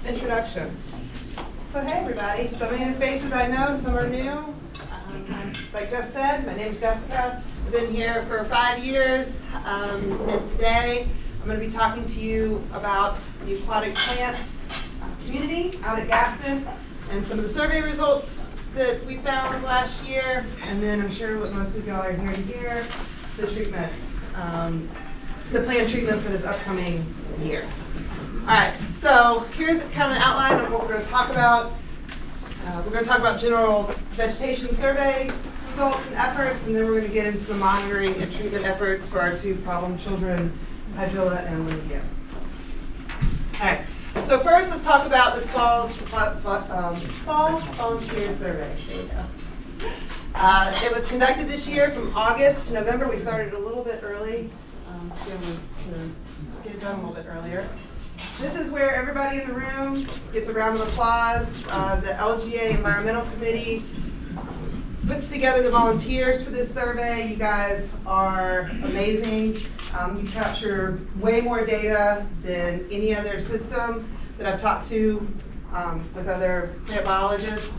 Introduction. So hey everybody, some of you faces I know, some are new. Like Jeff said, my name is Jessica. I've been here for 5 years, and today I'm going to be talking to you about the aquatic plants community out at Gaston and some of the survey results that we found last year, and then I'm sure what most of y'all are here to hear, the treatments, the planned treatment for this upcoming year. All right, so here's kind of an outline of what we're going to talk about. We're going to talk about general vegetation survey results and efforts, and then we're going to get into the monitoring and treatment efforts for our 2 problem children, Hydrilla and Lindia. All right, so first let's talk about this fall volunteer survey. There we go. It was conducted this year from August to November. We started a little bit early to be able to get it done a little bit earlier. This is where everybody in the room gets a round of applause. The LGA Environmental Committee puts together the volunteers for this survey. You guys are amazing. You capture way more data than any other system that I've talked to with other plant biologists.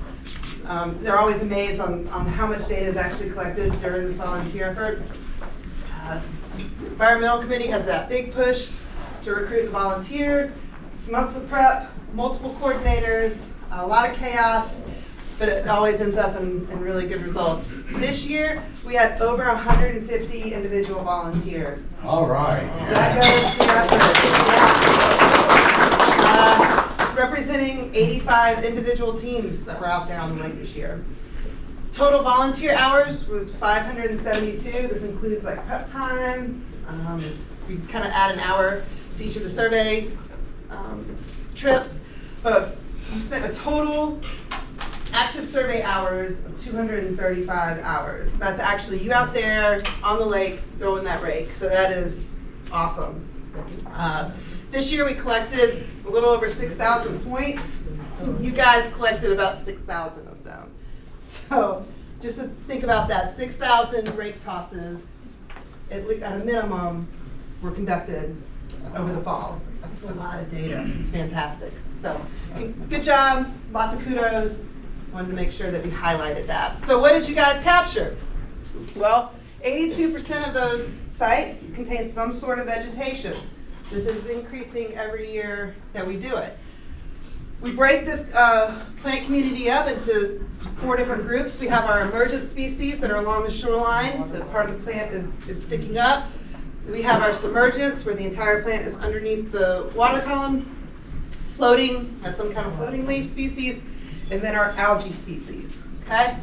They're always amazed on how much data is actually collected during this volunteer effort. Environmental Committee has that big push to recruit the volunteers. It's months of prep, multiple coordinators, a lot of chaos, but it always ends up in really good results. This year, we had over 150 individual volunteers. All right. So that goes to effort. Representing 85 individual teams that were out there on the lake this year. Total volunteer hours was 572. This includes like prep time. We kind of add an hour to each of the survey trips, but you spent a total active survey hours of 235 hours. That's actually you out there on the lake throwing that rake, so that is awesome. This year we collected a little over 6,000 points. You guys collected about 6,000 of them. So just to think about that, 6,000 rake tosses, at least at a minimum, were conducted over the fall. That's a lot of data. It's fantastic. So good job. Lots of kudos. Wanted to make sure that we highlighted that. So what did you guys capture? Well, 82% of those sites contain some sort of vegetation. This is increasing every year that we do it. We break this plant community up into 4 different groups. We have our emergent species that are along the shoreline. The part of the plant is sticking up. We have our submergents, where the entire plant is underneath the water column, floating, as some kind of floating leaf species, and then our algae species, okay?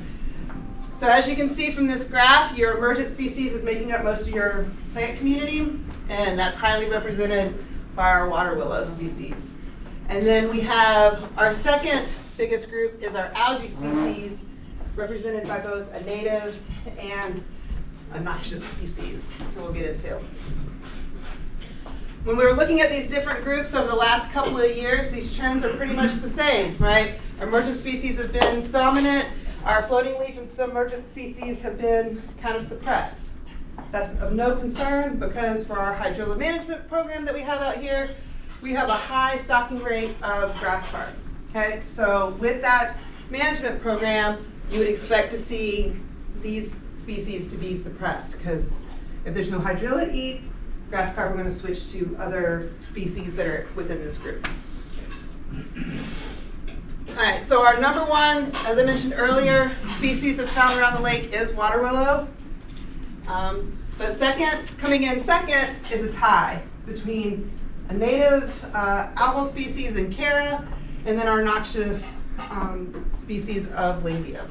So as you can see from this graph, your emergent species is making up most of your plant community, and that's highly represented by our water willow species. And then we have our second biggest group is our algae species, represented by both a native and a noxious species, that we'll get into. When we were looking at these different groups over the last couple of years, these trends are pretty much the same, right? Our emergent species have been dominant. Our floating leaf and submergent species have been kind of suppressed. That's of no concern, because for our hydrilla management program that we have out here, we have a high stocking rate of grass carp. Okay, so with that management program, you would expect to see these species to be suppressed, because if there's no hydrilla to eat, grass carp are going to switch to other species that are within this group. All right, so our number 1, as I mentioned earlier, species that's found around the lake is water willow. But coming in second is a tie between a native algal species in Cara, and then our noxious species of Lindia.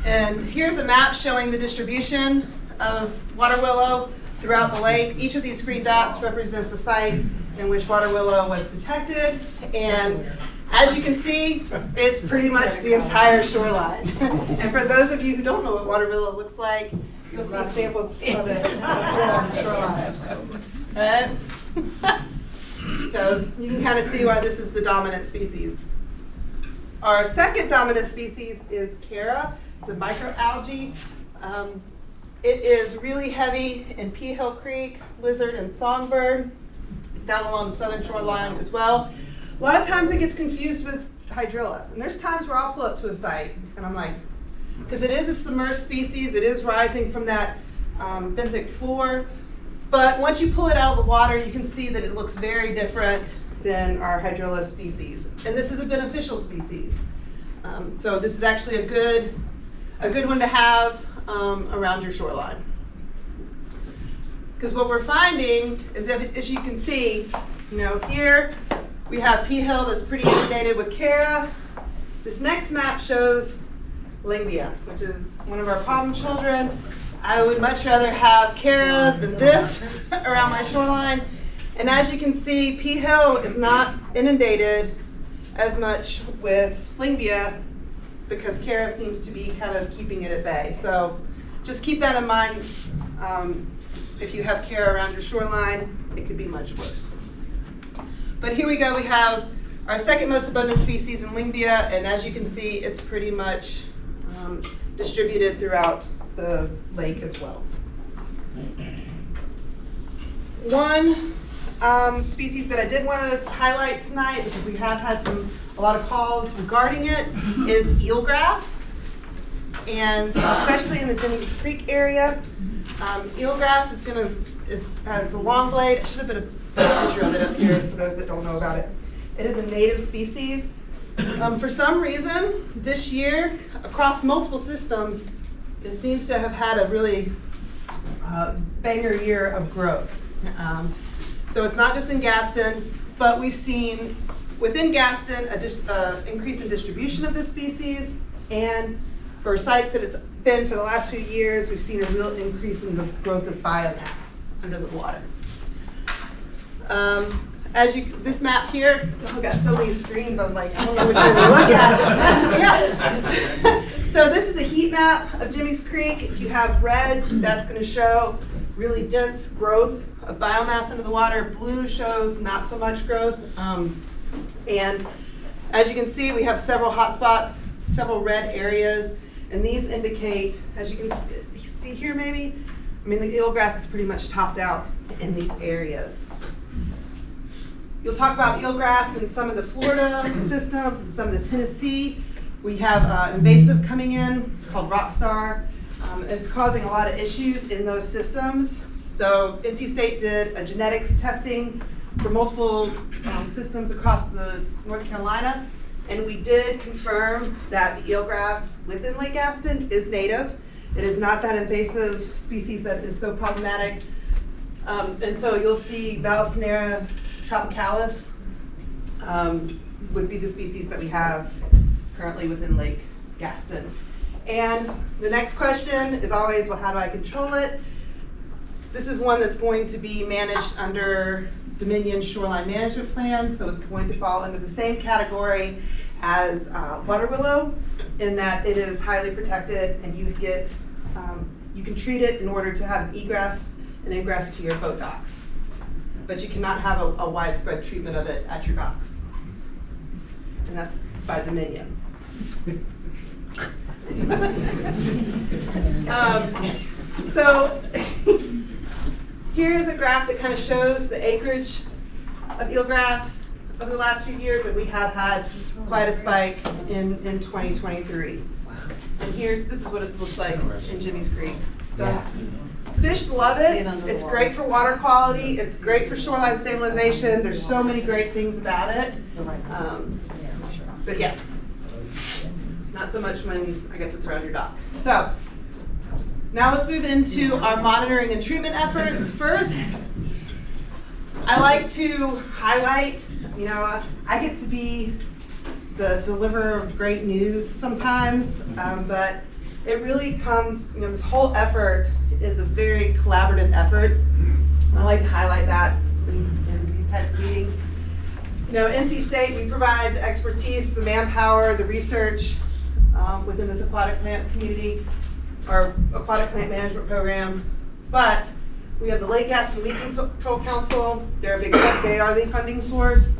And here's a map showing the distribution of water willow throughout the lake. Each of these green dots represents a site in which water willow was detected. And as you can see, it's pretty much the entire shoreline. And for those of you who don't know what water willow looks like, you'll see examples of it on the shoreline. Right? So you can kind of see why this is the dominant species. Our second dominant species is Cara. It's a microalgae. It is really heavy in Pea Hill Creek, lizard, and songbird. It's down along the southern shoreline as well. A lot of times it gets confused with hydrilla. And there's times where I'll pull up to a site and I'm like, because it is a submerged species, it is rising from that benthic floor. But once you pull it out of the water, you can see that it looks very different than our hydrilla species. And this is a beneficial species. So this is actually a good one to have around your shoreline. Because what we're finding is that, as you can see, here we have P Hill that's pretty inundated with Cara. This next map shows Lingbia, which is one of our problem children. I would much rather have Cara than this around my shoreline. And as you can see, P Hill is not inundated as much with Lingbia because Cara seems to be kind of keeping it at bay. So just keep that in mind. If you have Cara around your shoreline, it could be much worse. But here we go. We have our second most abundant species in Lingbia, and as you can see, it's pretty much distributed throughout the lake as well. One species that I did want to highlight tonight, because we have had a lot of calls regarding it, is eelgrass, and especially in the Jennings Creek area. Eelgrass it's a long blade. I should have put a picture of it up here for those that don't know about it. It is a native species. For some reason, this year, across multiple systems, it seems to have had a really banger year of growth. So it's not just in Gaston, but we've seen within Gaston an increase in distribution of this species, and for sites that it's been for the last few years, we've seen a real increase in the growth of biomass under the water. This map here, I've got so many screens, I'm like, I don't know which one to look at. So this is a heat map of Jimmy's Creek. If you have red, that's going to show really dense growth of biomass under the water. Blue shows not so much growth. And as you can see, we have several hot spots, several red areas, and these indicate, as you can see here maybe, the eelgrass is pretty much topped out in these areas. You'll talk about eelgrass in some of the Florida systems and some of the Tennessee. We have invasive coming in. It's called Rockstar. It's causing a lot of issues in those systems. So NC State did a genetics testing for multiple systems across the North Carolina, and we did confirm that the eelgrass within Lake Gaston is native. It is not that invasive species that is so problematic. And so you'll see Vallisneria tropicalis would be the species that we have currently within Lake Gaston. And the next question is always, well, how do I control it? This is one that's going to be managed under Dominion Shoreline Management Plan, so it's going to fall under the same category as water willow, in that it is highly protected, and you can treat it in order to have egress and ingress to your boat docks. But you cannot have a widespread treatment of it at your docks. And that's by Dominion. So here's a graph that kind of shows the acreage of eelgrass over the last few years, and we have had quite a spike in 2023. And this is what it looks like in Jimmy's Creek. So fish love it. It's great for water quality. It's great for shoreline stabilization. There's so many great things about it. But yeah, not so much when, I guess, it's around your dock. So now let's move into our monitoring and treatment efforts. First, I like to highlight, I get to be the deliverer of great news sometimes, but it really comes, this whole effort is a very collaborative effort. I like to highlight that in these types of meetings. NC State, we provide the expertise, the manpower, the research within this aquatic plant community, our aquatic plant management program, but we have the Lake Gaston Weed Control Council. They are the funding source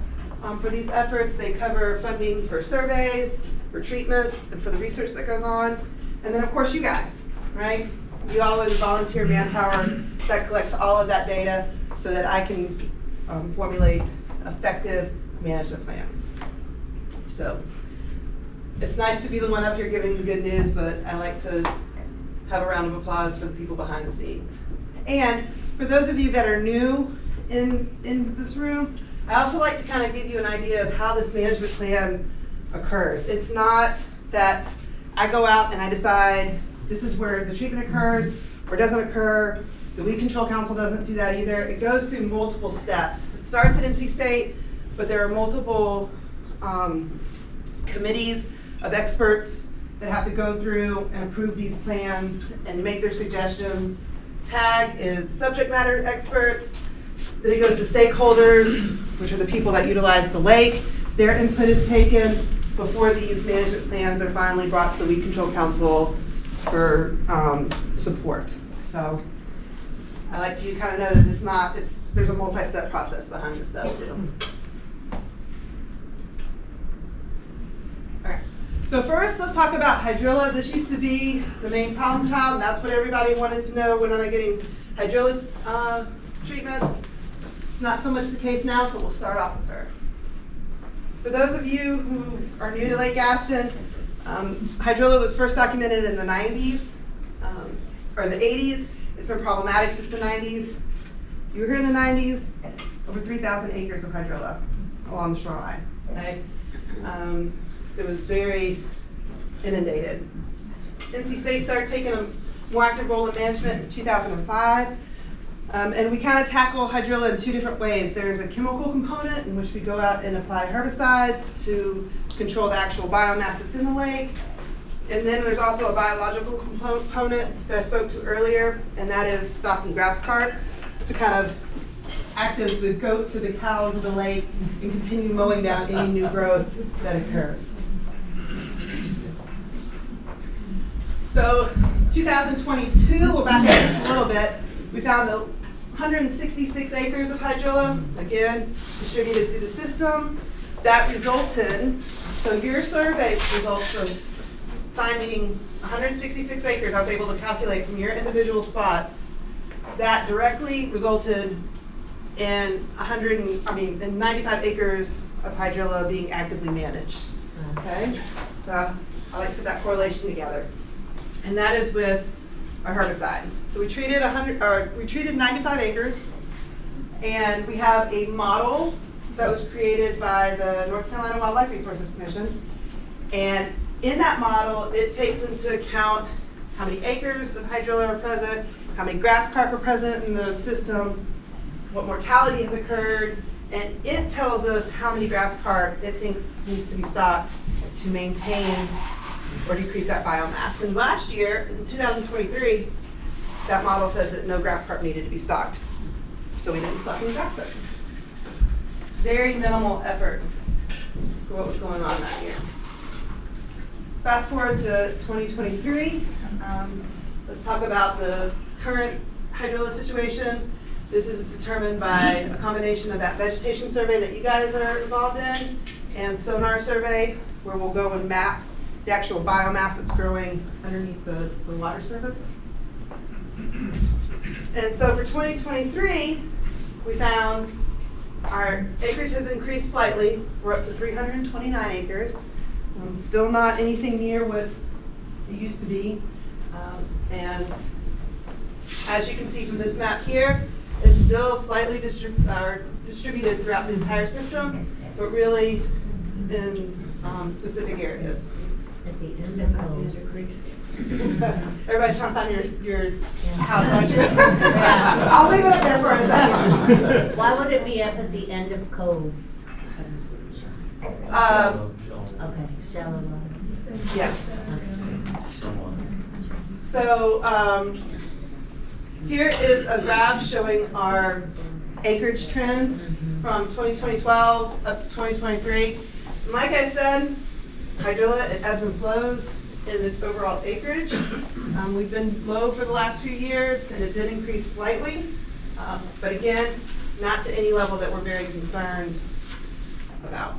for these efforts. They cover funding for surveys, for treatments, and for the research that goes on. And then of course you guys, right? You all are the volunteer manpower that collects all of that data so that I can formulate effective management plans. So it's nice to be the one up here giving the good news, but I like to have a round of applause for the people behind the scenes. And for those of you that are new in this room, I also like to kind of give you an idea of how this management plan occurs. It's not that I go out and I decide this is where the treatment occurs or doesn't occur. The Weed Control Council doesn't do that either. It goes through multiple steps. It starts at NC State, but there are multiple committees of experts that have to go through and approve these plans and make their suggestions. TAG is subject matter experts. Then it goes to stakeholders, which are the people that utilize the lake. Their input is taken before these management plans are finally brought to the Weed Control Council for support. So I like you to kind of know that there's a multi-step process behind this stuff too. All right. So first, let's talk about hydrilla. This used to be the main problem child, and that's what everybody wanted to know. When am I getting hydrilla treatments? Not so much the case now, so we'll start off with her. For those of you who are new to Lake Gaston, hydrilla was first documented in the 90s, or the 80s. It's been problematic since the 90s. You were here in the 90s, over 3,000 acres of hydrilla along the shoreline. Okay? It was very inundated. NC State started taking a more active role in management in 2005. And we kind of tackle hydrilla in two different ways. There's a chemical component in which we go out and apply herbicides to control the actual biomass that's in the lake. And then there's also a biological component that I spoke to earlier, and that is stocking grass carp to kind of act as the goats or the cows of the lake and continue mowing down any new growth that occurs. So 2022, we'll back up just a little bit. We found 166 acres of hydrilla, again, distributed through the system. That resulted, so your survey results of finding 166 acres, I was able to calculate from your individual spots, that directly resulted in 95 acres of hydrilla being actively managed. Okay, so I like to put that correlation together, and that is with our herbicide. So we treated 95 acres, and we have a model that was created by the North Carolina Wildlife Resources Commission, and in that model, it takes into account how many acres of hydrilla are present, how many grass carp are present in the system, what mortality has occurred, and it tells us how many grass carp it thinks needs to be stocked to maintain or decrease that biomass. And last year, in 2023, that model said that no grass carp needed to be stocked. So we didn't stock any grass carp. Very minimal effort for what was going on that year. Fast forward to 2023, let's talk about the current hydrilla situation. This is determined by a combination of that vegetation survey that you guys are involved in and sonar survey, where we'll go and map the actual biomass that's growing underneath the water surface. And so for 2023, we found our acreage has increased slightly. We're up to 329 acres. Still not anything near what it used to be. And as you can see from this map here, it's still slightly distributed throughout the entire system, but really in specific areas. At the end of those. Everybody's trying to find your house, aren't you? I'll leave it up there for a second. Why would it be up at the end of coves? Okay, shallow water. Yeah. Okay. So here is a graph showing our acreage trends from 2012 up to 2023. And like I said, hydrilla, it ebbs and flows in its overall acreage. We've been low for the last few years, and it did increase slightly. But again, not to any level that we're very concerned about.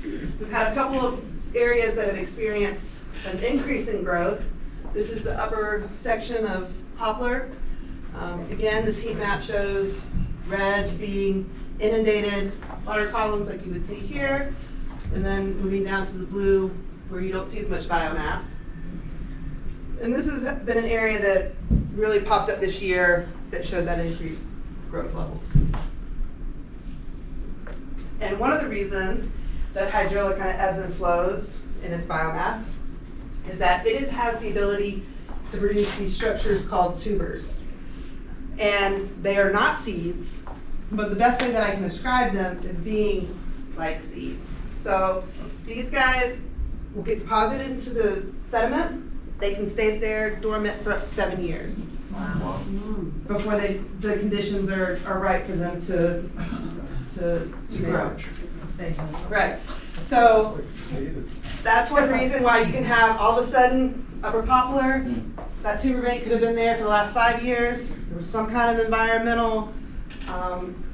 We've had a couple of areas that have experienced an increase in growth. This is the upper section of poplar. Again, this heat map shows red being inundated water columns like you would see here, and then moving down to the blue where you don't see as much biomass. And this has been an area that really popped up this year that showed that increased growth levels. And one of the reasons that hydrilla kind of ebbs and flows in its biomass is that it has the ability to produce these structures called tubers. And they are not seeds, but the best way that I can describe them is being like seeds. So these guys will get deposited into the sediment. They can stay there dormant for up to 7 years. Wow. Before the conditions are right for them to grow. Right. So that's one reason why you can have all of a sudden upper poplar. That tuber bank could have been there for the last 5 years. There was some kind of environmental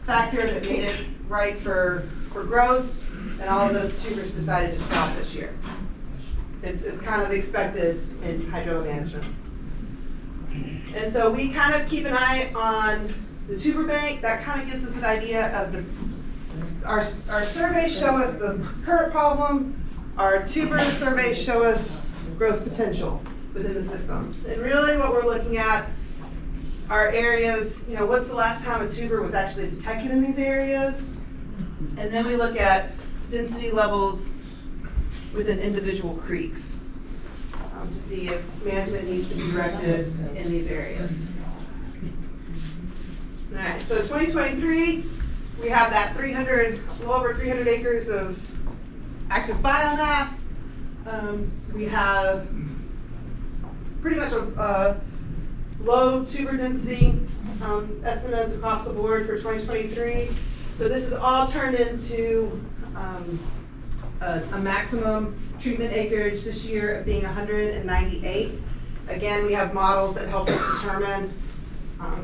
factor that made it right for growth, and all of those tubers decided to stop this year. It's kind of expected in hydrilla management. And so we kind of keep an eye on the tuber bank. That kind of gives us an idea of our surveys show us the current problem. Our tuber surveys show us growth potential within the system. And really what we're looking at are areas, what's the last time a tuber was actually detected in these areas? And then we look at density levels within individual creeks to see if management needs to be directed in these areas. All right, so 2023, we have that a little over 300 acres of active biomass. We have pretty much a low tuber density estimates across the board for 2023. So this is all turned into a maximum treatment acreage this year of being 198. Again, we have models that help us determine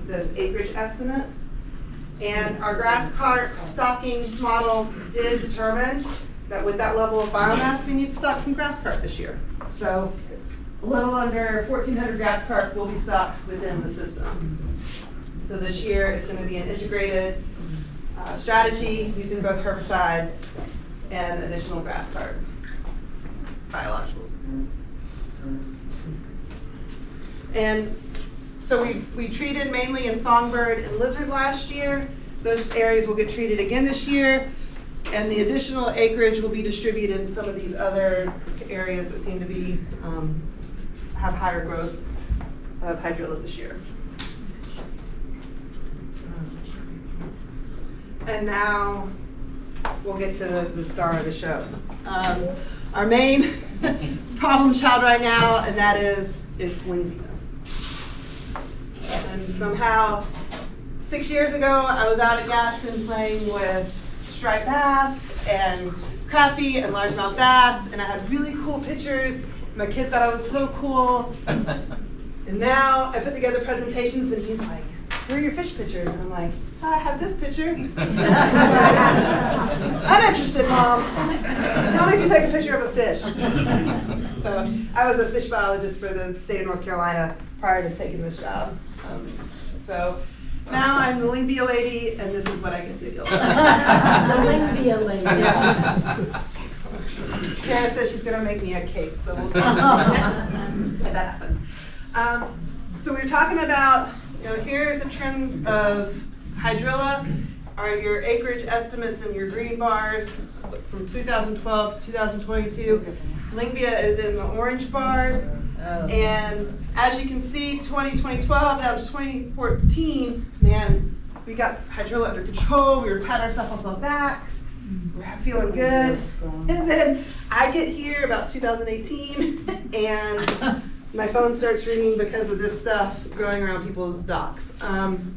those acreage estimates. And our grass carp stocking model did determine that with that level of biomass, we need to stock some grass carp this year. So a little under 1,400 grass carp will be stocked within the system. So this year, it's going to be an integrated strategy using both herbicides and additional grass carp biologicals. And so we treated mainly in songbird and lizard last year. Those areas will get treated again this year. And the additional acreage will be distributed in some of these other areas that seem to be have higher growth of hydrilla this year. And now we'll get to the star of the show. Our main problem child right now, and that is Lingbia. And somehow, 6 years ago, I was out at Gaston playing with striped bass and crappie and largemouth bass, and I had really cool pictures. My kid thought I was so cool. And now I put together presentations, and he's like, "Where are your fish pictures?" And I'm like, "I have this picture." "Uninterested, Mom. Tell me if you take a picture of a fish." So I was a fish biologist for the state of North Carolina prior to taking this job. So now I'm the Lingbia lady, and this is what I get to deal with. The Lingbia lady. Yeah. Kara says she's going to make me a cake, so we'll see if that happens. So we were talking about, here's a trend of hydrilla, are your acreage estimates in your green bars from 2012 to 2022. Lingbia is in the orange bars. Oh. And as you can see, 2012 down to 2014, man, we got hydrilla under control. We were patting ourselves on the back. We're feeling good. And then I get here about 2018, and my phone starts ringing because of this stuff growing around people's docks. And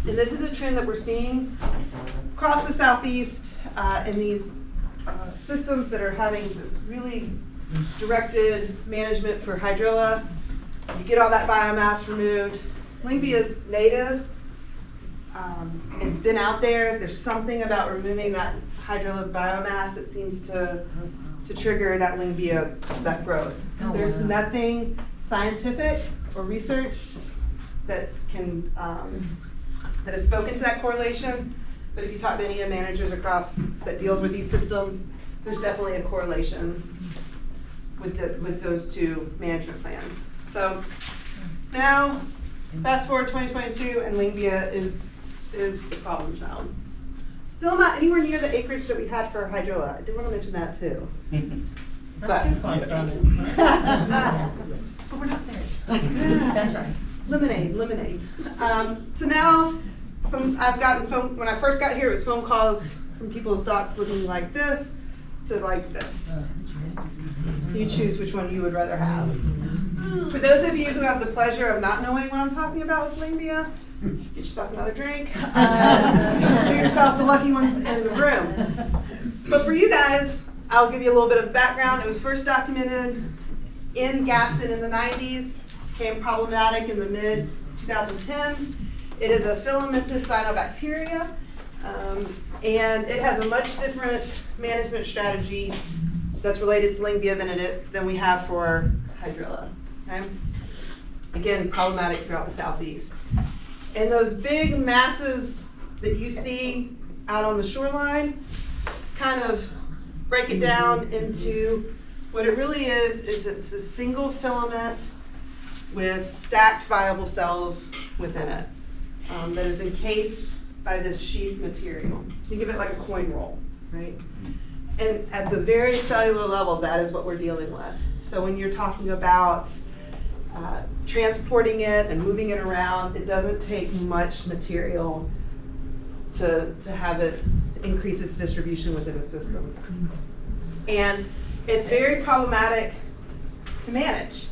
this is a trend that we're seeing across the Southeast in these systems that are having this really directed management for hydrilla. You get all that biomass removed. Lingbia is native. It's been out there. There's something about removing that hydrilla biomass that seems to trigger that Lingbia, that growth. There's nothing scientific or research that can that has spoken to that correlation, but if you talk to any of the managers across that deals with these systems, there's definitely a correlation with those two management plans. So now, fast forward 2022, and Lingbia is the problem child. Still not anywhere near the acreage that we had for hydrilla. I did want to mention that too. Not too far from it. But we're not there. That's right. Lemonade. So now, I've gotten phone, when I first got here, it was phone calls from people's docs looking like this to like this. You choose which one you would rather have. For those of you who have the pleasure of not knowing what I'm talking about with Lingbia, get yourself another drink. Consider yourself the lucky ones in the room. But for you guys, I'll give you a little bit of background. It was first documented in Gaston in the 90s, became problematic in the mid-2010s. It is a filamentous cyanobacteria, and it has a much different management strategy that's related to Lingbia than we have for hydrilla. Okay? Again, problematic throughout the southeast. And those big masses that you see out on the shoreline kind of break it down into what it really is it's a single filament with stacked viable cells within it that is encased by this sheath material. Think of it like a coin roll, right? And at the very cellular level, that is what we're dealing with. So when you're talking about transporting it and moving it around, it doesn't take much material to have it increase its distribution within the system. And it's very problematic to manage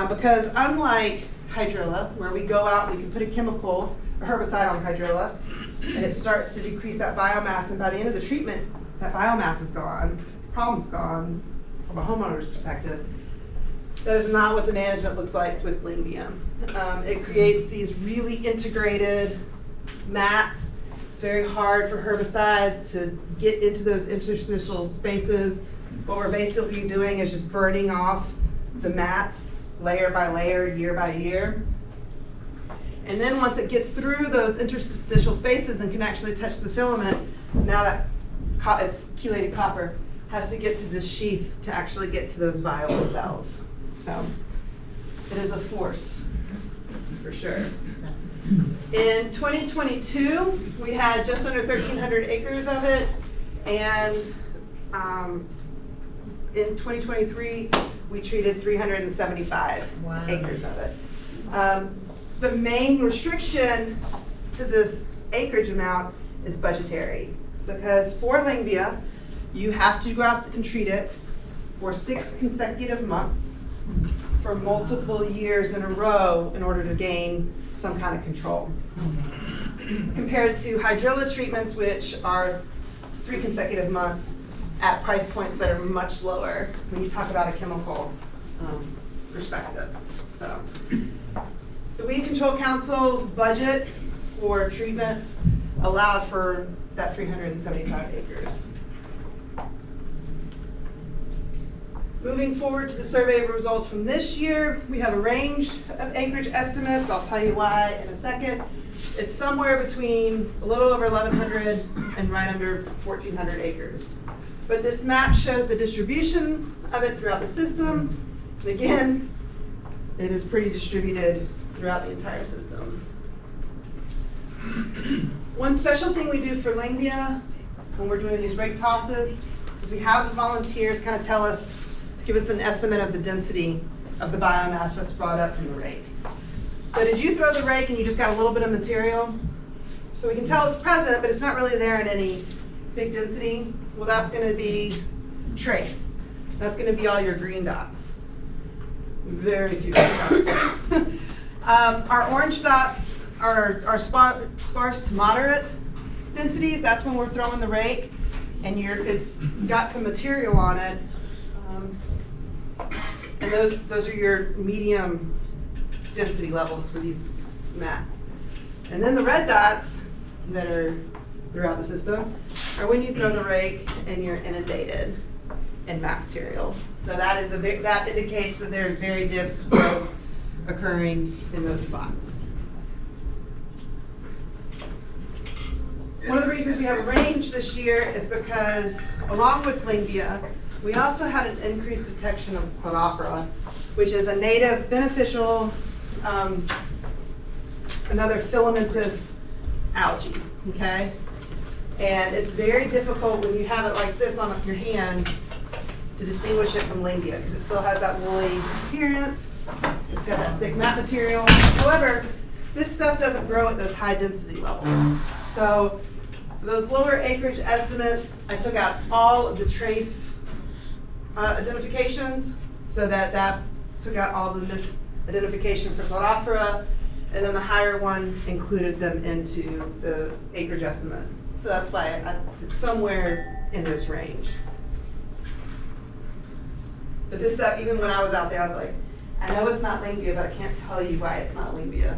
because unlike hydrilla, where we go out and we can put a chemical, a herbicide on hydrilla, and it starts to decrease that biomass, and by the end of the treatment, that biomass is gone, the problem's gone from a homeowner's perspective. That is not what the management looks like with Lingbia. It creates these really integrated mats. It's very hard for herbicides to get into those interstitial spaces. What we're basically doing is just burning off the mats layer by layer, year by year. And then once it gets through those interstitial spaces and can actually touch the filament, now that it's chelated copper has to get to the sheath to actually get to those viable cells. So it is a force, for sure. In 2022, we had just under 1,300 acres of it, and in 2023, we treated 375 acres of it. The main restriction to this acreage amount is budgetary, because for Lingbia, you have to go out and treat it for 6 consecutive months for multiple years in a row in order to gain some kind of control. Compared to hydrilla treatments, which are 3 consecutive months at price points that are much lower when you talk about a chemical perspective. So, the Weed Control Council's budget for treatments allowed for that 375 acres. Moving forward to the survey results from this year, we have a range of acreage estimates. I'll tell you why in a second. It's somewhere between a little over 1,100 and right under 1,400 acres. But this map shows the distribution of it throughout the system. And again, it is pretty distributed throughout the entire system. One special thing we do for Lingbia when we're doing these rake tosses is we have the volunteers kind of tell us, give us an estimate of the density of the biomass that's brought up from the rake. So did you throw the rake and you just got a little bit of material? So we can tell it's present, but it's not really there in any big density. Well, that's going to be trace. That's going to be all your green dots. Very few green dots. Our orange dots are sparse to moderate densities. That's when we're throwing the rake, and it's got some material on it. And those are your medium density levels for these mats. And then the red dots that are throughout the system are when you throw the rake and you're inundated in mat material. So that indicates that there's very dense growth occurring in those spots. One of the reasons we have a range this year is because along with Lingbia, we also had an increased detection of Cladophyra, which is a native beneficial, another filamentous algae, okay? And it's very difficult when you have it like this on your hand to distinguish it from Lingbia because it still has that woolly appearance. It's got that thick mat material. However, this stuff doesn't grow at those high density levels. So for those lower acreage estimates, I took out all of the trace identifications so that took out all the misidentification for Cladophyra, and then the higher one included them into the acreage estimate. So that's why it's somewhere in this range. But this stuff, even when I was out there, I was like, I know it's not Lingbia, but I can't tell you why it's not Lingbia.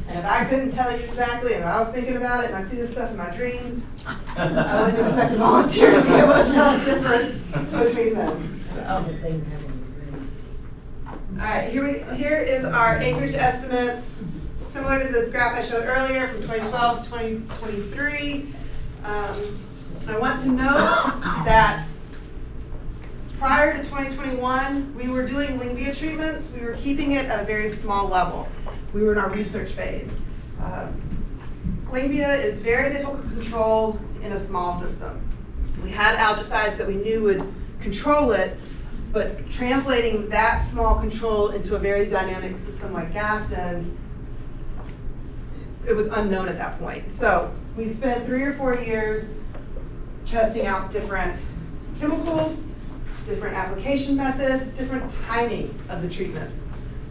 And if I couldn't tell you exactly, and I was thinking about it, and I see this stuff in my dreams, I wouldn't expect a volunteer to be able to tell the difference between them. So. All right, here is our acreage estimates, similar to the graph I showed earlier from 2012 to 2023. I want to note that prior to 2021, we were doing Lingbia treatments. We were keeping it at a very small level. We were in our research phase. Lingbia is very difficult to control in a small system. We had algicides that we knew would control it, but translating that small control into a very dynamic system like Gaston, it was unknown at that point. So we spent 3 or 4 years testing out different chemicals, different application methods, different timing of the treatments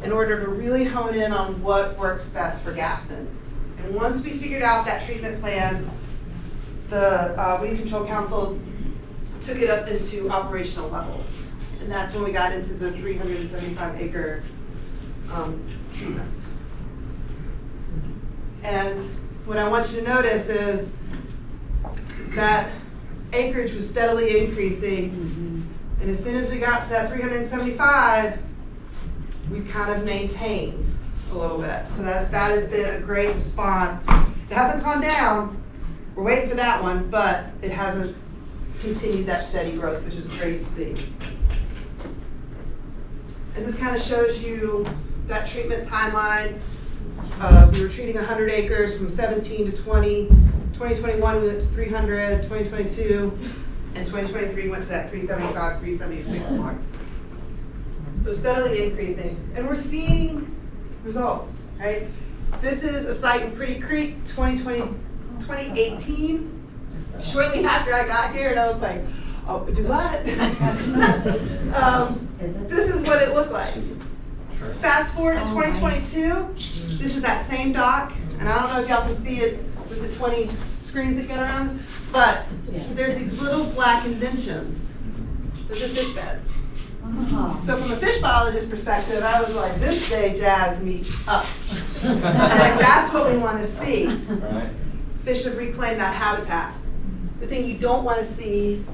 in order to really hone in on what works best for Gaston. And once we figured out that treatment plan, the Weed Control Council took it up into operational levels. And that's when we got into the 375 acre treatments. And what I want you to notice is that acreage was steadily increasing. And as soon as we got to that 375, we kind of maintained a little bit. So that has been a great response. It hasn't gone down. We're waiting for that one, but it hasn't continued that steady growth, which is great to see. And this kind of shows you that treatment timeline. We were treating 100 acres from 17 to 20. 2021 we went to 300, 2022, and 2023 went to that 375, 376 mark. So steadily increasing, and we're seeing results, right? This is a site in Pretty Creek, 2018. Shortly after I got here, and I was like, oh, do what? This is what it looked like. Fast forward to 2022, this is that same dock, and I don't know if y'all can see it with the 20 screens that get around, but there's these little black indentions. Those are fish beds. So from a fish biologist perspective, I was like, this day jazzed me up. I was like, that's what we want to see. Right. Fish have reclaimed that habitat. The thing you don't want to see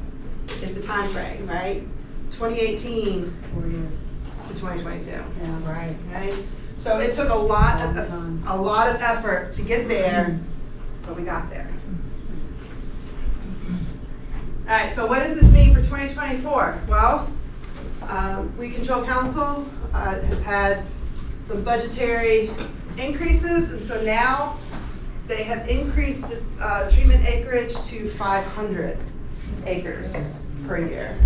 is the time frame, right? 2018 4 years. to 2022. Yeah, right. Right? So it took a lot of effort to get there, but we got there. All right, so what does this mean for 2024? Well, Weed Control Council has had some budgetary increases, and so now they have increased the treatment acreage to 500 acres per year,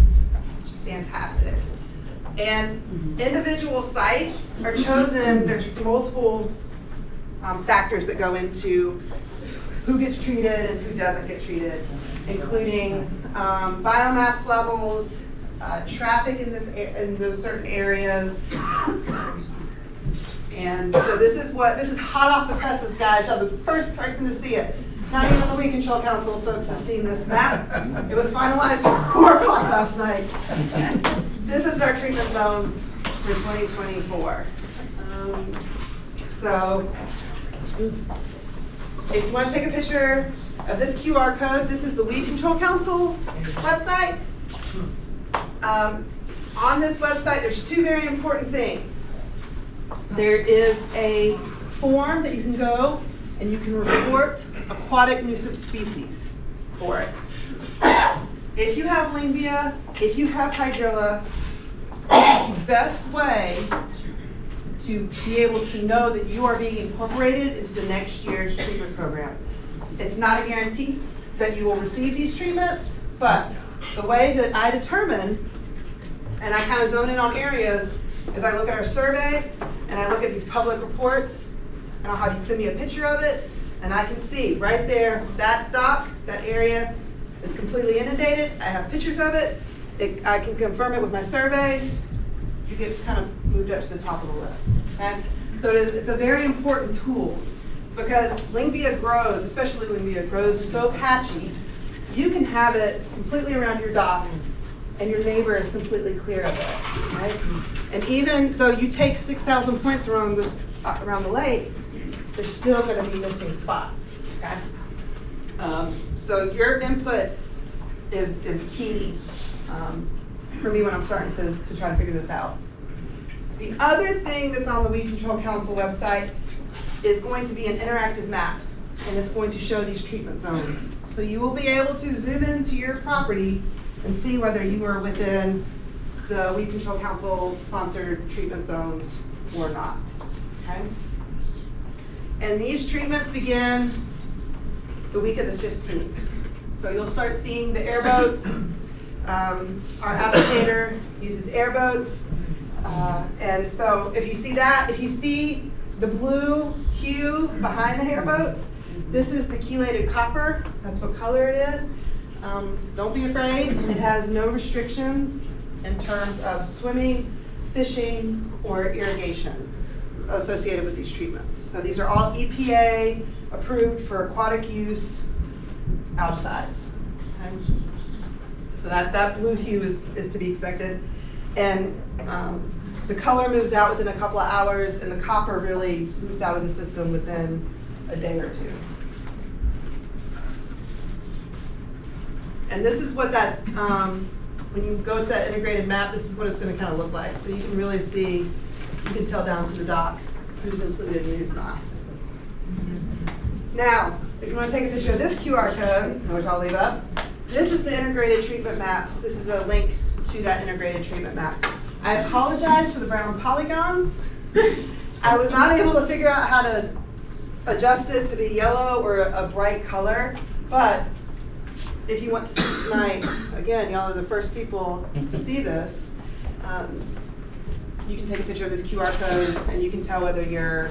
which is fantastic. And individual sites are chosen. There's multiple factors that go into who gets treated and who doesn't get treated, including biomass levels, traffic in those certain areas. And so this is hot off the presses, guys. I'm the first person to see it. Not even the Weed Control Council folks have seen this map. It was finalized at 4 o'clock last night. This is our treatment zones for 2024. So if you want to take a picture of this QR code, this is the Weed Control Council website. On this website, there's 2 very important things. There is a form that you can go and you can report aquatic nuisance species for it. If you have Lingbia, if you have hydrilla, the best way to be able to know that you are being incorporated into the next year's treatment program. It's not a guarantee that you will receive these treatments, but the way that I determine, and I kind of zone in on areas, is I look at our survey and I look at these public reports, and I'll have you send me a picture of it, and I can see right there, that dock, that area is completely inundated. I have pictures of it. I can confirm it with my survey. You get kind of moved up to the top of the list. Okay? So it's a very important tool because Lingbia grows, especially Lingbia grows so patchy, you can have it completely around your dock and your neighbor is completely clear of it. Right? And even though you take 6,000 points around the lake, there's still going to be missing spots. Okay? So your input is key for me when I'm starting to try to figure this out. The other thing that's on the Weed Control Council website is going to be an interactive map, and it's going to show these treatment zones. So you will be able to zoom into your property and see whether you are within the Weed Control Council sponsored treatment zones or not. Okay? And these treatments begin the week of the 15th. So you'll start seeing the airboats. Our applicator uses airboats. And so if you see that, if you see the blue hue behind the airboats, this is the chelated copper. That's what color it is. Don't be afraid. It has no restrictions in terms of swimming, fishing, or irrigation associated with these treatments. So these are all EPA approved for aquatic use algicides. Okay? So that blue hue is to be expected. And the color moves out within a couple of hours, and the copper really moves out of the system within a day or two. And this is what that, when you go to that integrated map, this is what it's going to kind of look like. So you can really see, you can tell down to the dock who's included and who's not. Now, if you want to take a picture of this QR code, which I'll leave up, this is the integrated treatment map. This is a link to that integrated treatment map. I apologize for the brown polygons. I was not able to figure out how to adjust it to be yellow or a bright color, but if you want to see tonight, again, y'all are the first people to see this. You can take a picture of this QR code and you can tell whether your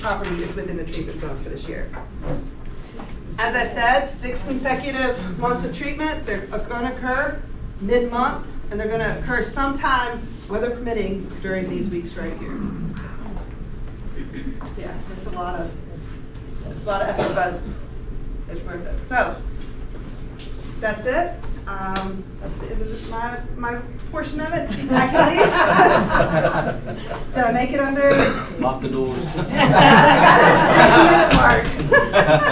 property is within the treatment zone for this year. As I said, 6 consecutive months of treatment. They're going to occur mid-month, and they're going to occur sometime, weather permitting, during these weeks right here. Yeah, it's a lot of effort, but it's worth it. So that's it. That's the end of my portion of it. I can leave. Did I make it under? Lock the doors. I got it. Minute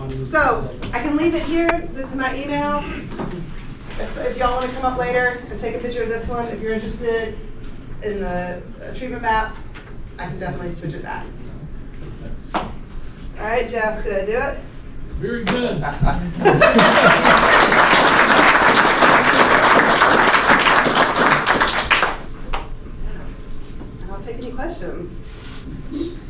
mark. So I can leave it here. This is my email. If y'all want to come up later and take a picture of this one, if you're interested in the treatment map, I can definitely switch it back. All right, Jeff, did I do it? Very good. And I'll take any questions.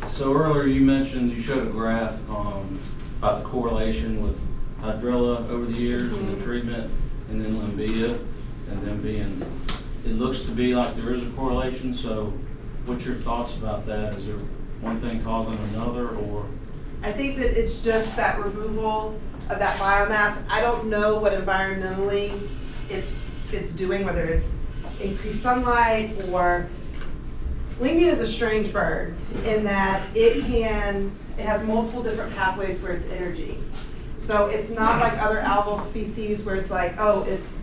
So earlier you mentioned, you showed a graph about the correlation with hydrilla over the years and the treatment, and then Lingbia, and then being, it looks to be like there is a correlation. So what's your thoughts about that? Is there one thing causing another, or? I think that it's just that removal of that biomass. I don't know what environmentally it's doing, whether it's increased sunlight or. Lingbia is a strange bird in that it has multiple different pathways for its energy. So it's not like other algal species where it's like, oh, it's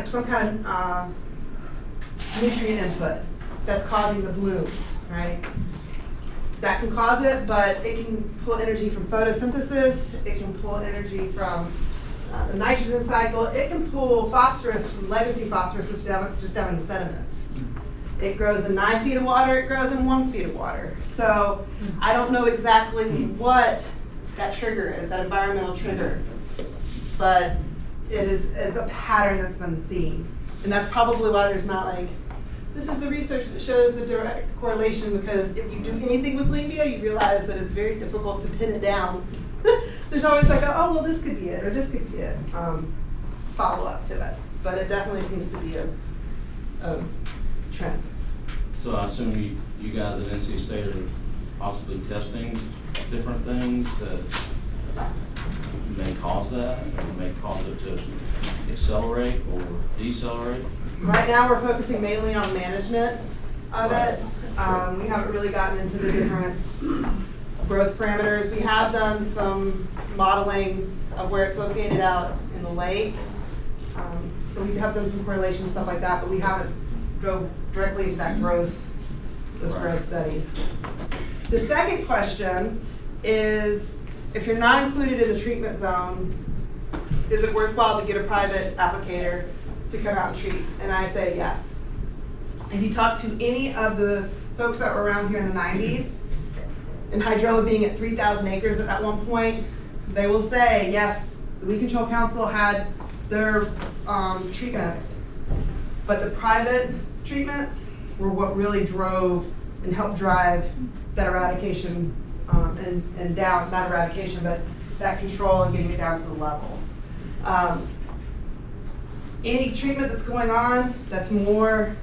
some kind of nutrient input that's causing the blooms, right? That can cause it, but it can pull energy from photosynthesis. It can pull energy from the nitrogen cycle. It can pull phosphorus from legacy phosphorus, which is just down in the sediments. It grows in 9 feet of water, it grows in 1 feet of water. So I don't know exactly what that trigger is, that environmental trigger. But it's a pattern that's been seen. And that's probably why there's not like, this is the research that shows the direct correlation, because if you do anything with Lingia, you realize that it's very difficult to pin it down. There's always like, oh, well, this could be it, or this could be it. Follow up to it. But it definitely seems to be a trend. So I assume you guys at NC State are possibly testing different things that may cause that, or may cause it to accelerate or decelerate? Right now, we're focusing mainly on management of it. We haven't really gotten into the different growth parameters. We have done some modeling of where it's located out in the lake. So we have done some correlation stuff like that, but we haven't drove directly into that growth, those growth studies. The second question is, if you're not included in the treatment zone, is it worthwhile to get a private applicator to come out and treat? And I say yes. If you talk to any of the folks that were around here in the 90s, and hydrilla being at 3,000 acres at that one point, they will say, yes, the Weed Control Council had their treatments, but the private treatments were what really drove and helped drive that eradication and down, not eradication, but that control and getting it down to the levels. Any treatment that's going on, that's more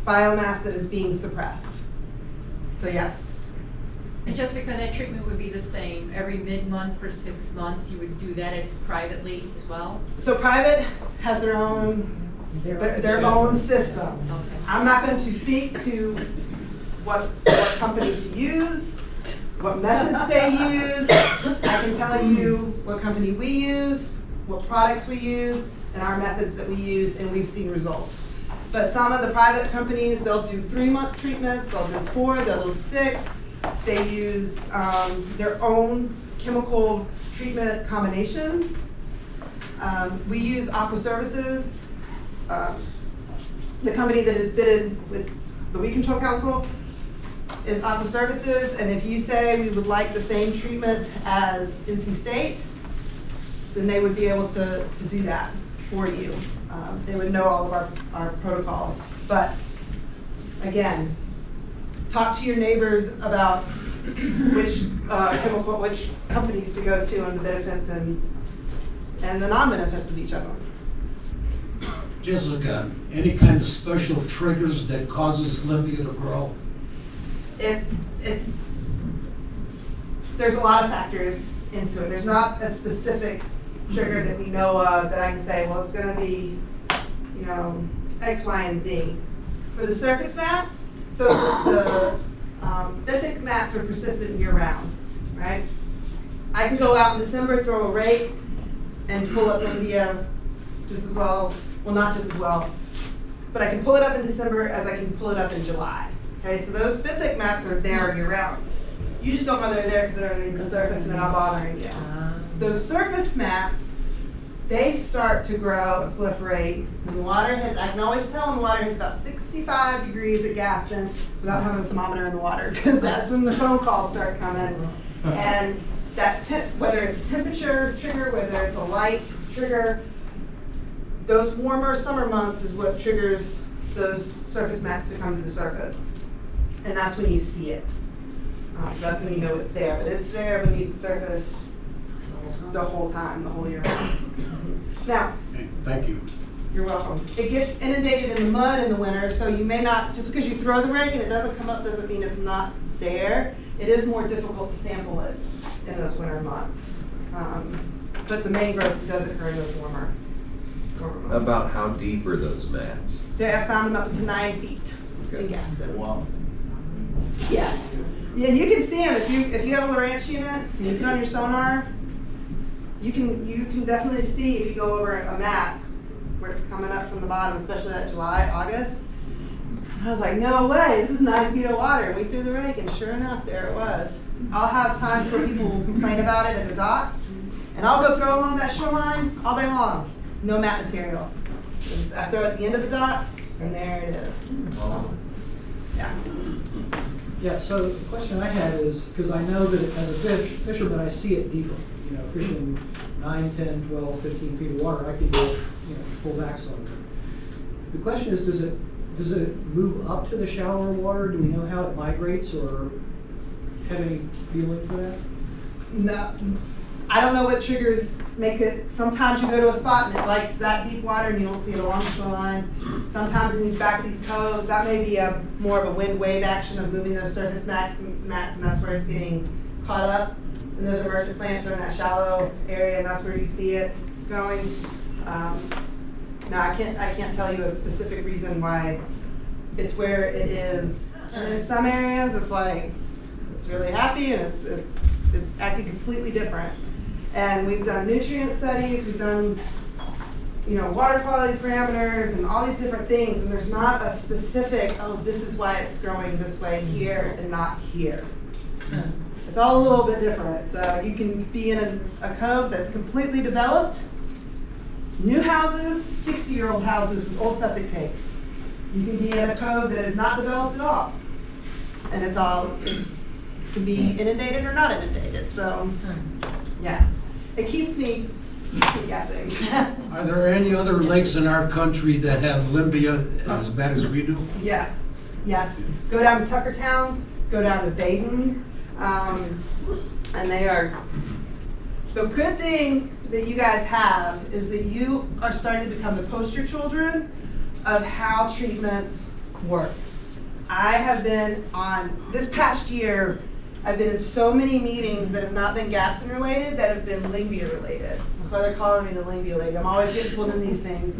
biomass that is being suppressed. So yes. And Jessica, that treatment would be the same every mid-month for 6 months. You would do that privately as well? So private has their own system. Okay. I'm not going to speak to what company to use, what methods they use. I can tell you what company we use, what products we use, and our methods that we use, and we've seen results. But some of the private companies, they'll do 3-month treatments, they'll do 4, they'll do 6. They use their own chemical treatment combinations. We use Aqua Services, the company that is bidded with the Weed Control Council is Aqua Services, and if you say we would like the same treatment as NC State, then they would be able to do that for you. They would know all of our protocols. But again, talk to your neighbors about which companies to go to and the benefits and the non-benefits of each of them. Jessica, any kind of special triggers that causes Lingia to grow? There's a lot of factors into it. There's not a specific trigger that we know of that I can say, well, it's going to be, X, Y, and Z. For the surface mats, so the benthic mats are persistent year-round, right? I can go out in December, throw a rake, and pull up Lingia just as well. Well, not just as well, but I can pull it up in December as I can pull it up in July. Okay, so those benthic mats are there year-round. You just don't know they're there because they're underneath the surface and they're not bothering you. Those surface mats, they start to grow and proliferate when the water hits. I can always tell when the water hits about 65 degrees at Gaston without having the thermometer in the water, because that's when the phone calls start coming. And that whether it's a temperature trigger, whether it's a light trigger, those warmer summer months is what triggers those surface mats to come to the surface. And that's when you see it. So that's when you know it's there. But it's there beneath the surface the whole time, the whole year round. Now, Okay, thank you. you're welcome. It gets inundated in the mud in the winter, so you may not, just because you throw the rake and it doesn't come up doesn't mean it's not there. It is more difficult to sample it in those winter months. But the main growth does occur in those warmer months. About how deep are those mats? I found them up to 9 feet in Okay. Gaston. Wow. Yeah. Yeah, and you can see them if you have a ranch unit and you put on your sonar. You can definitely see if you go over a mat where it's coming up from the bottom, especially that July, August. And I was like, no way, this is 9 feet of water. We threw the rake, and sure enough, there it was. I'll have times where people will complain about it at the dock, and I'll go throw along that shoreline all day long. No mat material. I throw at the end of the dock, and there it is. Yeah. Yeah, so the question I had is, because I know that as a fisherman, I see it deeper. You know, fishing 9, 10, 12, 15 feet of water, I can go, pull back some. The question is, does it move up to the shallower water? Do we know how it migrates, or have any feeling for that? No, I don't know what triggers make it. Sometimes you go to a spot and it likes that deep water and you don't see it along the shoreline. Sometimes in these back of these coves, that may be more of a wind wave action of moving those surface mats, and that's where it's getting caught up. And those emergent plants are in that shallow area, and that's where you see it going. No, I can't tell you a specific reason why it's where it is. And in some areas, it's like it's really happy and it's acting completely different. And we've done nutrient studies, we've done, water quality parameters and all these different things, and there's not a specific, oh, this is why it's growing this way here and not here. It's all a little bit different. So you can be in a cove that's completely developed, new houses, 60-year-old houses with old septic tanks. You can be in a cove that is not developed at all. And it can be inundated or not inundated. So, yeah, it keeps me guessing. Are there any other lakes in our country that have limbia as bad as we do? Yeah, yes. Go down to Tuckertown, go down to Baden, and they are, the good thing that you guys have is that you are starting to become the poster children of how treatments work. I have been this past year, I've been in so many meetings that have not been Gaston related, that have been Lingbia related. That's why they're calling me the Lingbia lady. I'm always getting pulled in these things.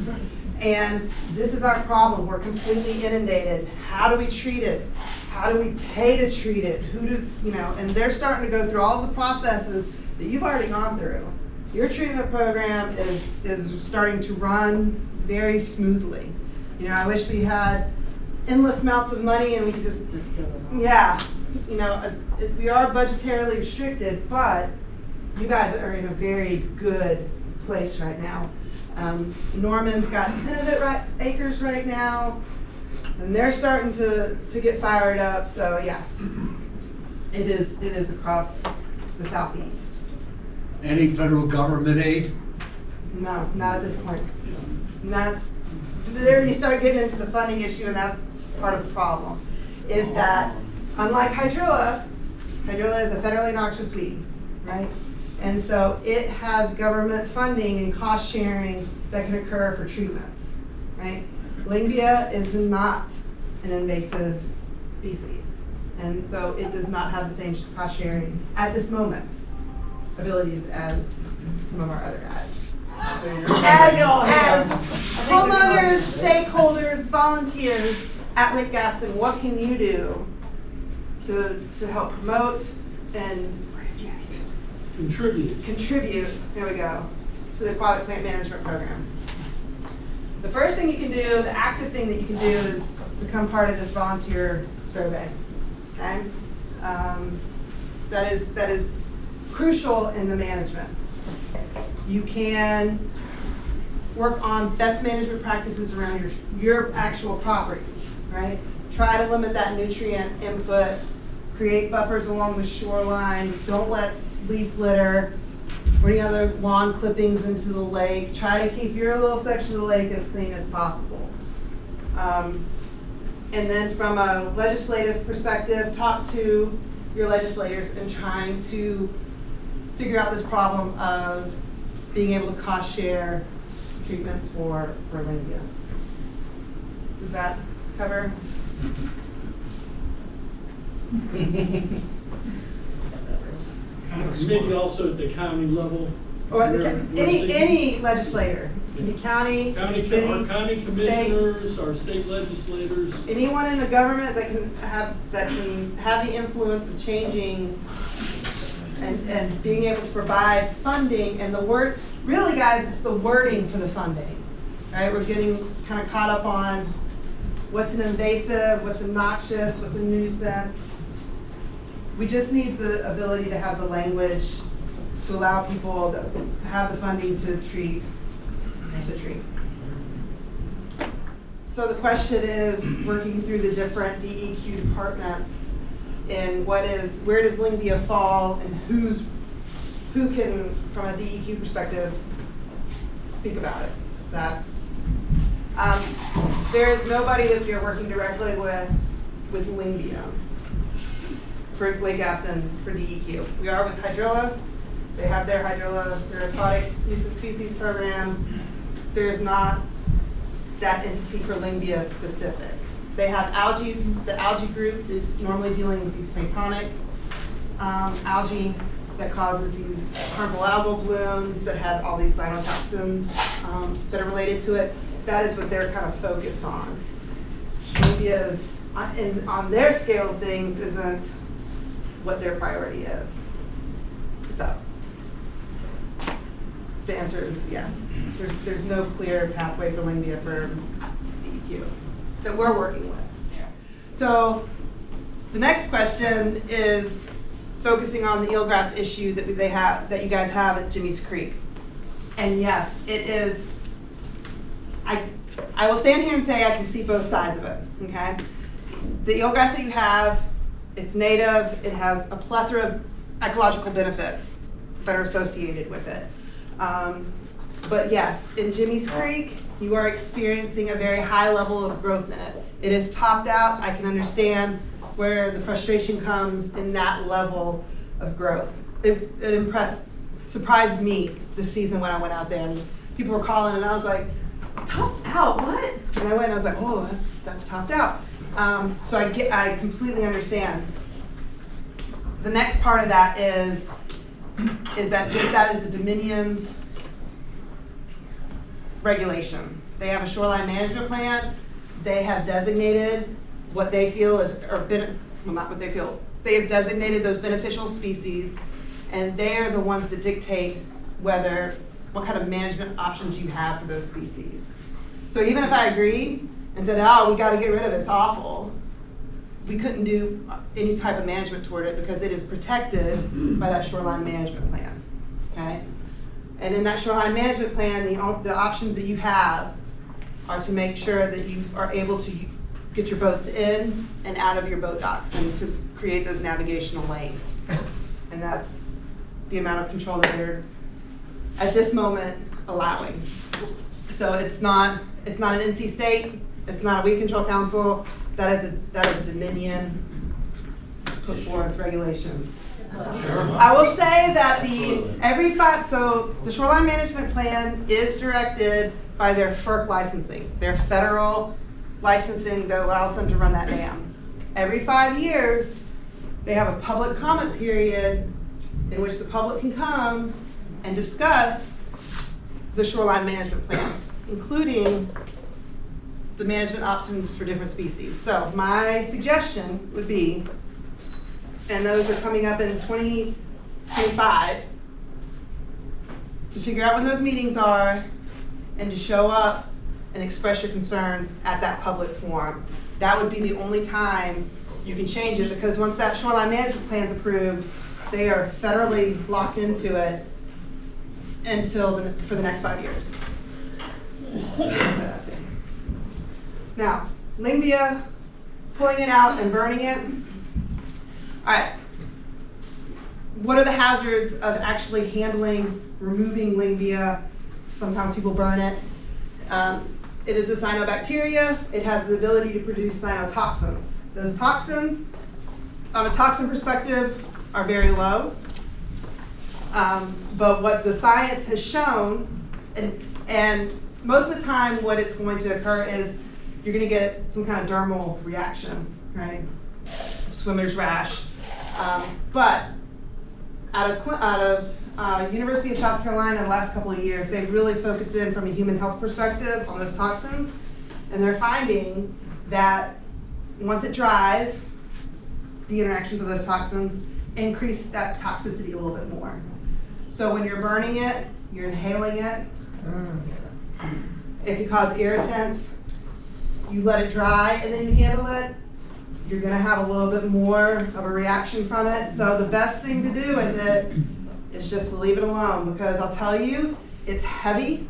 And this is our problem. We're completely inundated. How do we treat it? How do we pay to treat it? Who does, and they're starting to go through all the processes that you've already gone through. Your treatment program is starting to run very smoothly. I wish we had endless amounts of money and we could just do it. Yeah. We are budgetarily restricted, but you guys are in a very good place right now. Norman's got 10 acres right now, and they're starting to get fired up. So yes, it is across the southeast. Any federal government aid? No, not at this point. And there you start getting into the funding issue, and that's part of the problem. Is that unlike hydrilla is a federally noxious weed, right? And so it has government funding and cost sharing that can occur for treatments, right? Lingbia is not an invasive species. And so it does not have the same cost sharing at this moment abilities as some of our other guys. As homeowners, stakeholders, volunteers at Lake Gaston, what can you do to help promote and contribute, there we go, to the aquatic plant management program? The first thing you can do, the active thing that you can do, is become part of this volunteer survey, okay? That is crucial in the management. You can work on best management practices around your actual properties, right? Try to limit that nutrient input, create buffers along the shoreline, don't let leaf litter or any other lawn clippings into the lake. Try to keep your little section of the lake as clean as possible. And then from a legislative perspective, talk to your legislators in trying to figure out this problem of being able to cost share treatments for Lingbia. Does that cover? Maybe also at the county level. Or any legislator, the county, Our city, county commissioners, our state legislators. anyone in the government that can have the influence of changing and being able to provide funding. And the word, really guys, it's the wording for the funding, right? We're getting kind of caught up on what's an invasive, what's a noxious, what's a nuisance. We just need the ability to have the language to allow people to have the funding to treat. So the question is, working through the different DEQ departments, and where does Lingbia fall, and who can, from a DEQ perspective, speak about it? There is nobody that we are working directly with Lingbia for Lake Aston for DEQ. We are with Hydrilla. They have their Aquatic nuisance species program. There is not that entity for Lingbia specific. They have algae. The algae group is normally dealing with these planktonic algae that causes these harmful algal blooms that have all these cyanotoxins that are related to it. That is what they're kind of focused on. Lingbia's, on their scale of things, isn't what their priority is. So the answer is yeah. There's no clear pathway for Lingbia for DEQ that we're working with. So the next question is focusing on the eelgrass issue that you guys have at Jimmy's Creek. And yes, it is. I will stand here and say I can see both sides of it. Okay, the eelgrass that you have, it's native. It has a plethora of ecological benefits that are associated with it. But yes, in Jimmy's Creek, you are experiencing a very high level of growth in it. It is topped out. I can understand where the frustration comes in that level of growth. It surprised me this season when I went out there, and people were calling, and I was like, topped out, what? And I went and I was like, oh, that's topped out. So I completely understand. The next part of that is that is the Dominion's regulation. They have a shoreline management plan. They have designated what they feel is, not what they feel, they have designated those beneficial species, and they are the ones that dictate what kind of management options you have for those species. So even if I agreed and said, oh, we got to get rid of it, it's awful, we couldn't do any type of management toward it because it is protected by that shoreline management plan. Okay? And in that shoreline management plan, the options that you have are to make sure that you are able to get your boats in and out of your boat docks and to create those navigational lanes. And that's the amount of control that they're, at this moment, allowing. So it's not an NC State, it's not a weed control council, that is a Dominion put forth regulation. Sure. I will say that the shoreline management plan is directed by their FERC licensing, their federal licensing that allows them to run that dam. Every 5 years, they have a public comment period in which the public can come and discuss the shoreline management plan, including the management options for different species. So my suggestion would be, and those are coming up in 2025, to figure out when those meetings are and to show up and express your concerns at that public forum. That would be the only time you can change it, because once that shoreline management plan is approved, they are federally locked into it for the next 5 years. Now, Lingbia, pulling it out and burning it. All right, what are the hazards of actually removing Lingbia? Sometimes people burn it. It is a cyanobacteria. It has the ability to produce cyanotoxins. Those toxins, on a toxin perspective, are very low. But what the science has shown, and most of the time what it's going to occur is you're going to get some kind of dermal reaction, right? Swimmer's rash. But out of University of South Carolina in the last couple of years, they've really focused in from a human health perspective on those toxins, and they're finding that once it dries, the interactions of those toxins increase that toxicity a little bit more. So when you're burning it, you're inhaling it. If you cause irritants, you let it dry and then you handle it, you're gonna have a little bit more of a reaction from it. So the best thing to do with it is just to leave it alone, because I'll tell you, it's heavy.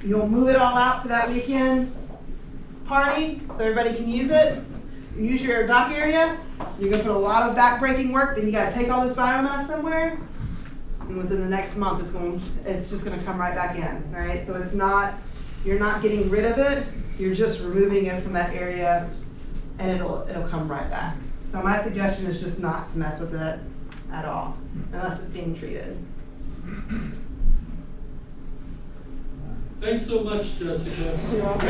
You don't move it all out for that weekend, party, so everybody can use it, use your dock area. You're gonna put a lot of back-breaking work, then you gotta take all this biomass somewhere. And within the next month, it's just gonna come right back in, right? So it's not, you're not getting rid of it, you're just removing it from that area, and it'll come right back. So my suggestion is just not to mess with it at all, unless it's being treated. Thanks so much, Jessica. You're welcome.